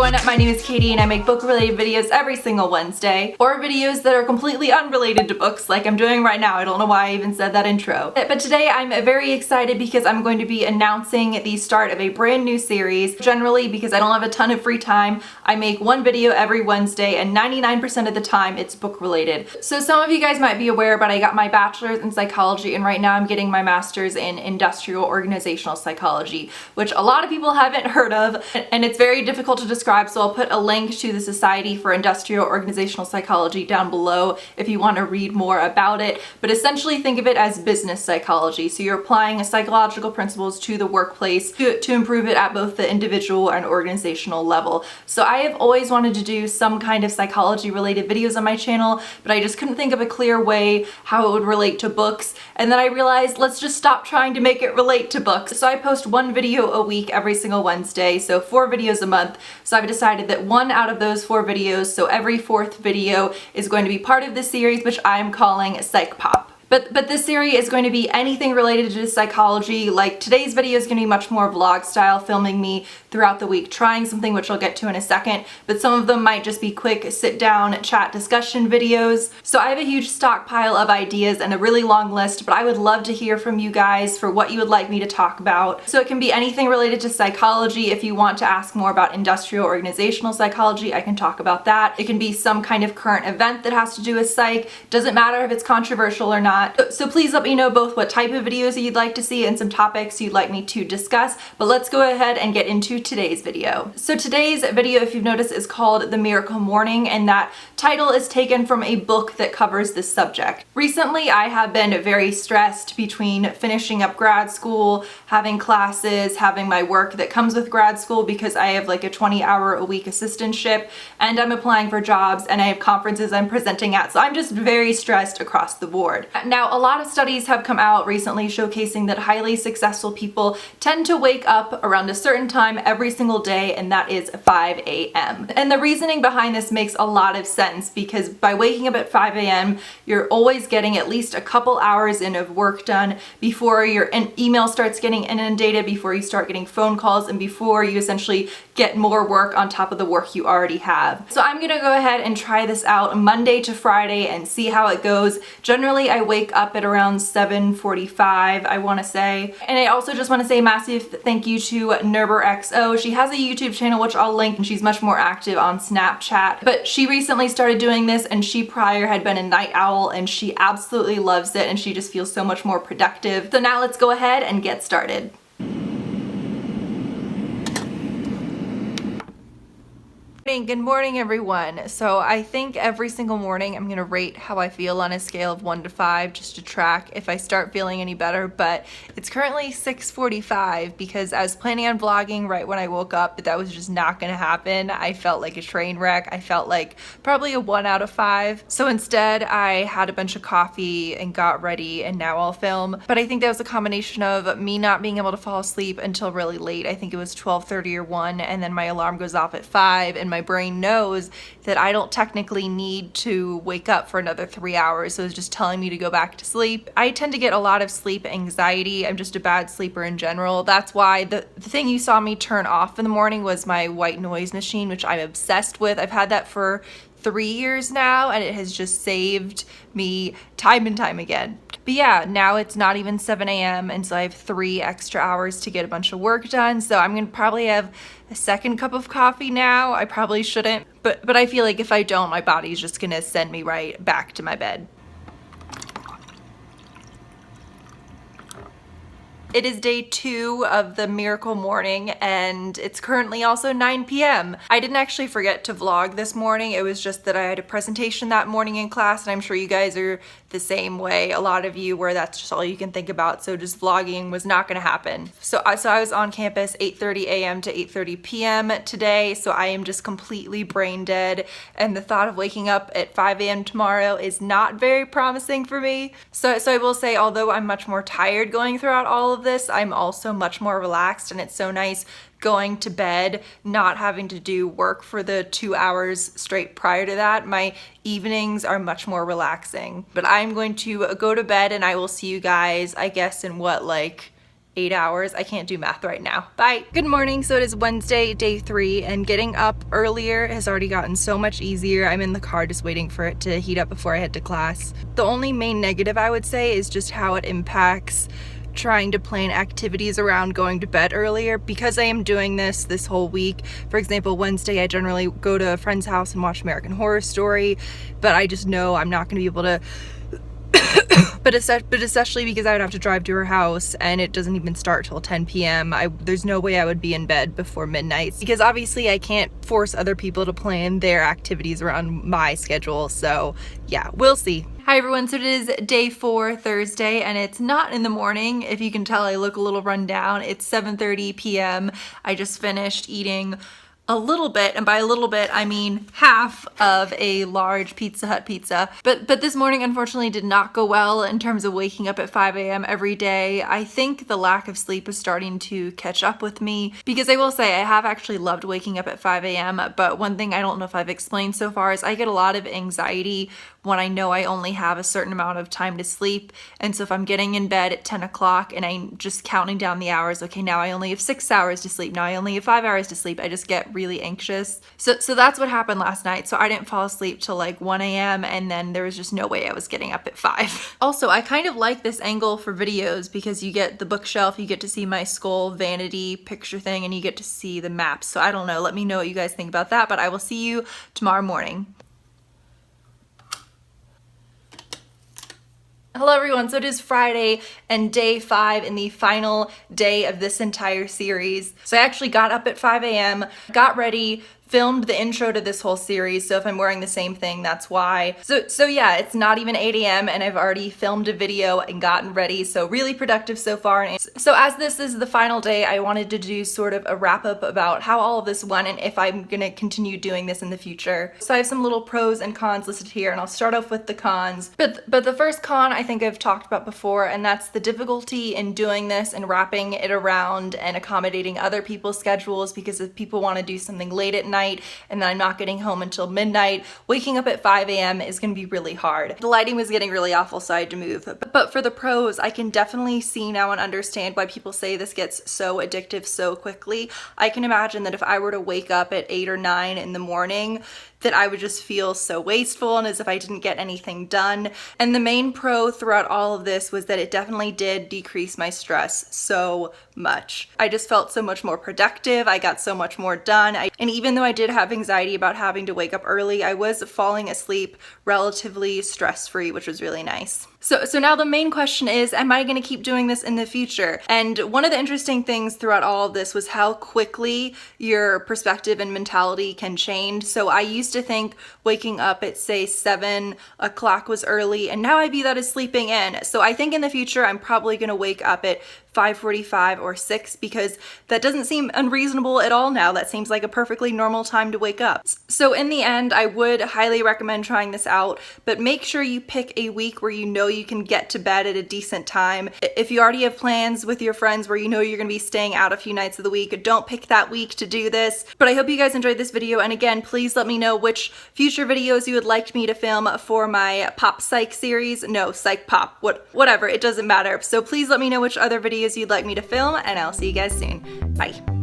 everyone, my name is Katie and I make book-related videos every single Wednesday, or videos that are completely unrelated to books like I'm doing right now. I don't know why I even said that intro. But today I'm very excited because I'm going to be announcing the start of a brand new series. Generally, because I don't have a ton of free time, I make one video every Wednesday and 99% of the time it's book-related. So some of you guys might be aware, but I got my bachelor's in psychology and right now I'm getting my master's in industrial organizational psychology, which a lot of people haven't heard of, and it's very difficult to describe, so I'll put a link to the Society for Industrial Organizational Psychology down below if you want to read more about it. But essentially think of it as business psychology. So you're applying psychological principles to the workplace to improve it at both the individual and organizational level. So I have always wanted to do some kind of psychology related videos on my channel, but I just couldn't think of a clear way how it would relate to books. And then I realized, let's just stop trying to make it relate to books. So I post one video a week every single Wednesday, so 4 videos a month. So I've decided that one out of those 4 videos, so every 4th video, is going to be part of this series, which I'm calling Psych Pop. But this series is going to be anything related to psychology. Like today's video is going to be much more vlog style, filming me throughout the week trying something, which I'll get to in a second, but some of them might just be quick sit down chat discussion videos. So I have a huge stockpile of ideas and a really long list, but I would love to hear from you guys for what you would like me to talk about. So it can be anything related to psychology. If you want to ask more about industrial organizational psychology, I can talk about that. It can be some kind of current event that has to do with psych. Doesn't matter if it's controversial or not. So please let me know both what type of videos you'd like to see and some topics you'd like me to discuss, but let's go ahead and get into today's video. So today's video, if you've noticed, is called The Miracle Morning, and that title is taken from a book that covers this subject. Recently, I have been very stressed between finishing up grad school, having classes, having my work that comes with grad school because I have like a 20-hour-a-week assistantship, and I'm applying for jobs, and I have conferences I'm presenting at, so I'm just very stressed across the board. Now, a lot of studies have come out recently showcasing that highly successful people tend to wake up around a certain time every single day, and that is 5 a.m. And the reasoning behind this makes a lot of sense because by waking up at 5 a.m., you're always getting at least a couple hours in of work done before your email starts getting inundated, before you start getting phone calls, and before you essentially get more work on top of the work you already have. So I'm gonna go ahead and try this out Monday to Friday and see how it goes. Generally, I wake up at around 7:45, I want to say. And I also just want to say a massive thank you to NerberXO. She has a YouTube channel which I'll link, and she's much more active on Snapchat. But she recently started doing this, and she prior had been a night owl, and she absolutely loves it, and she just feels so much more productive. So now let's go ahead and get started. Good morning, everyone. So I think every single morning I'm gonna rate how I feel on a scale of 1 to 5 just to track if I start feeling any better, but it's currently 6:45 because I was planning on vlogging right when I woke up, but that was just not gonna happen. I felt like a train wreck. I felt like probably a 1 out of 5. So instead I had a bunch of coffee and got ready, and now I'll film. But I think that was a combination of me not being able to fall asleep until really late. I think it was 12:30 or 1, and then my alarm goes off at 5, and my brain knows that I don't technically need to wake up for another 3 hours, so it's just telling me to go back to sleep. I tend to get a lot of sleep anxiety. I'm just a bad sleeper in general. That's why the thing you saw me turn off in the morning was my white noise machine, which I'm obsessed with. I've had that for 3 years now, and it has just saved me time and time again. But yeah, now it's not even 7 a.m. and so I have 3 extra hours to get a bunch of work done. So I'm gonna probably have a second cup of coffee now. I probably shouldn't, but I feel like if I don't, my body's just gonna send me right back to my bed. It is day 2 of the Miracle Morning, and it's currently also 9 p.m. I didn't actually forget to vlog this morning. It was just that I had a presentation that morning in class, and I'm sure you guys are the same way, a lot of you, where that's just all you can think about, so just vlogging was not gonna happen. So I was on campus 8:30 a.m. to 8:30 p.m. today, so I am just completely brain dead, and the thought of waking up at 5 a.m. tomorrow is not very promising for me. So I will say, although I'm much more tired going throughout all of this, I'm also much more relaxed, and it's so nice going to bed, not having to do work for the 2 hours straight prior to that. My evenings are much more relaxing. But I'm going to go to bed, and I will see you guys, I guess, in what, like 8 hours. I can't do math right now. Bye. Good morning. So it is Wednesday, day 3, and getting up earlier has already gotten so much easier. I'm in the car just waiting for it to heat up before I head to class. The only main negative I would say is just how it impacts trying to plan activities around going to bed earlier, because I am doing this whole week. For example, Wednesday I generally go to a friend's house and watch American Horror Story, but I just know I'm not going to be able to but especially because I would have to drive to her house and it doesn't even start till 10 p.m. There's no way I would be in bed before midnight, because obviously I can't force other people to plan their activities around my schedule. So yeah, we'll see. Hi everyone, so it is day 4, Thursday, and it's not in the morning. If you can tell, I look a little run down. It's 7:30 p.m. I just finished eating a little bit, and by a little bit I mean half of a large Pizza Hut pizza. But this morning unfortunately did not go well in terms of waking up at 5 a.m. every day. I think the lack of sleep is starting to catch up with me, because I will say I have actually loved waking up at 5 a.m. but one thing I don't know if I've explained so far is I get a lot of anxiety when I know I only have a certain amount of time to sleep. And so if I'm getting in bed at 10 o'clock and I'm just counting down the hours, okay, now I only have 6 hours to sleep, now I only have 5 hours to sleep, I just get really anxious. So that's what happened last night. So I didn't fall asleep till like 1 a.m. and then there was just no way I was getting up at 5. Also, I kind of like this angle for videos because you get the bookshelf, you get to see my skull vanity picture thing, and you get to see the maps. So I don't know, let me know what you guys think about that, but I will see you tomorrow morning. Hello everyone, so it is Friday and day 5 in the final day of this entire series. So I actually got up at 5 a.m., got ready, filmed the intro to this whole series, so if I'm wearing the same thing, that's why. So yeah, it's not even 8 a.m. and I've already filmed a video and gotten ready, so really productive so far. And so as this is the final day, I wanted to do sort of a wrap up about how all of this went and if I'm gonna continue doing this in the future. So I have some little pros and cons listed here, and I'll start off with the cons. But the first con I think I've talked about before, and that's the difficulty in doing this and wrapping it around and accommodating other people's schedules, because if people want to do something late at night and then I'm not getting home until midnight, waking up at 5 a.m. is going to be really hard. The lighting was getting really awful, so I had to move. But for the pros, I can definitely see now and understand why people say this gets so addictive so quickly. I can imagine that if I were to wake up at 8 or 9 in the morning, that I would just feel so wasteful and as if I didn't get anything done. And the main pro throughout all of this was that it definitely did decrease my stress so much. I just felt so much more productive, I got so much more done, and even though I did have anxiety about having to wake up early, I was falling asleep relatively stress-free, which was really nice. So now the main question is, am I going to keep doing this in the future? And one of the interesting things throughout all of this was how quickly your perspective and mentality can change. So I used to think waking up at say 7 o'clock was early, and now I view that as sleeping in. So I think in the future I'm probably going to wake up at 5:45 or 6, because that doesn't seem unreasonable at all now. That seems like a perfectly normal time to wake up. So in the end, I would highly recommend trying this out, but make sure you pick a week where you know you can get to bed at a decent time. If you already have plans with your friends where you know you're going to be staying out a few nights of the week, don't pick that week to do this. But I hope you guys enjoyed this video, and again, please let me know which future videos you would like me to film for my Pop Psych series. No, Psych Pop, whatever, it doesn't matter. So please let me know which other videos you'd like me to film, and I'll see you guys soon. Bye.